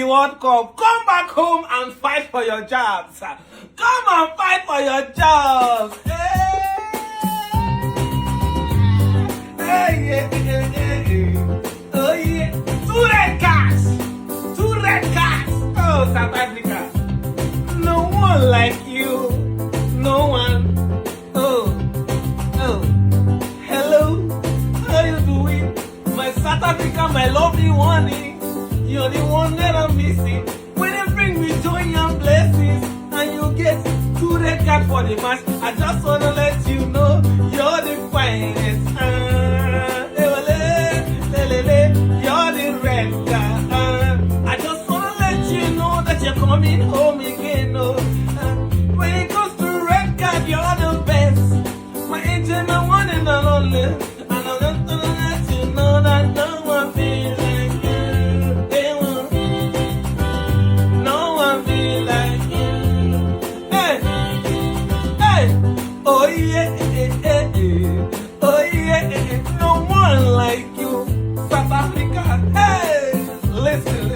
World Cup. Come back home and fight for your jobs. Come and fight for your jobs. Hey, yeah, yeah, yeah, yeah. Oh, yeah. Two red cards. Two red cards. Oh, South Africa. No one like you. No one. Oh. Hello. How you doing? My South Africa, my lovely one. You're the one that I'm missing. When they bring me joy and blessings, and you get two red cards for the match, I just wanna let you know you're the finest. You're the red card. I just wanna let you know that you're coming home again. When it comes to red card, you're the best. My angel, my one and only. And I'm just gonna let you know that no one feels like you. No one feels like you. Hey, oh yeah, oh yeah, no one like you, South Africa. Hey, listen.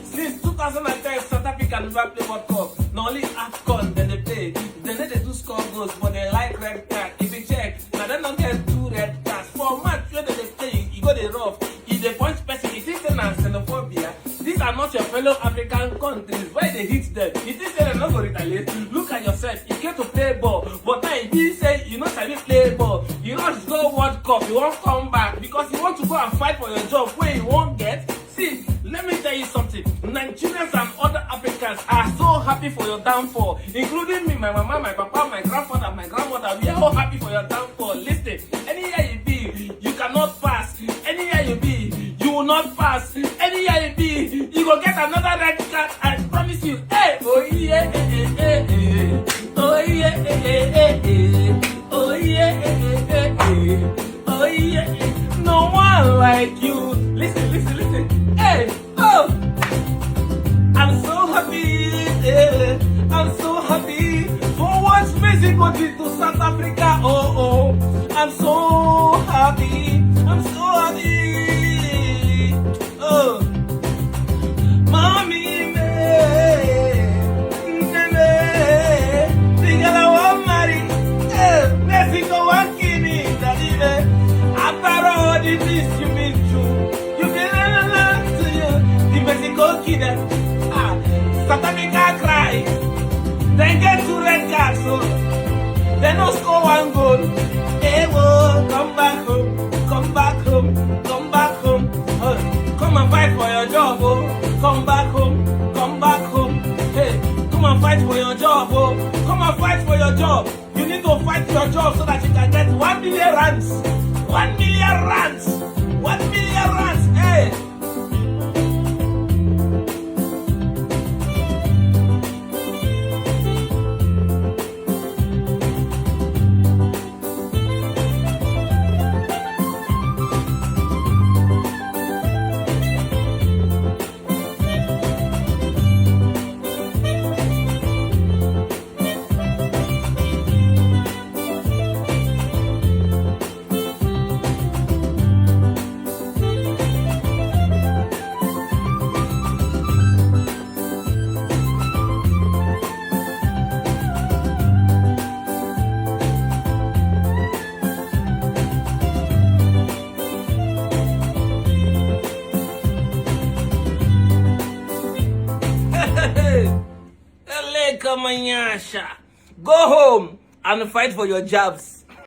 Since 2010, South Africa never play World Cup. Not only AFCON, then they play. Then they do score goals, but they like red card. If you check, now they don't get two red cards. For match where they play, you go the rough. If they punch person, it is an xenophobia. These are not your fellow African countries. Why they hit them? It is they're not going to retaliate. Look at yourself. You came to play ball, but now you say you know how to play ball. You know to go World Cup. You won't come back because you want to go and fight for your job where you won't get. See, let me tell you something. Nigerians and other Africans are so happy for your downfall, including me, my mama, my papa, my grandfather, my grandmother. We are all happy for your downfall. Listen, anywhere you be, you cannot pass. Anywhere you be, you will not pass. Anywhere you be, you will get another red card. I promise you. Hey, oh yeah, oh yeah, oh yeah, oh yeah. No one like you. Listen. Hey, oh, I'm so happy. I'm so happy for what Mexico did to South Africa. Oh, I'm so happy. I'm so happy. Oh, mommy, the girl I want marry. Mexico want kill me, daddy. After all the things you been through, you been to you. The Mexico kid, South Africa cry. Then get two red cards, so they no score one goal. Hey, whoa, come back home, come back home, come back home. Come and fight for your job, oh. Come back home, come back home. Hey, come and fight for your job, oh. Come and fight for your job. You need to fight for your job so that you can get 1 million rands. 1 million rands. 1 million rands. Hey. Go home and fight for your jobs.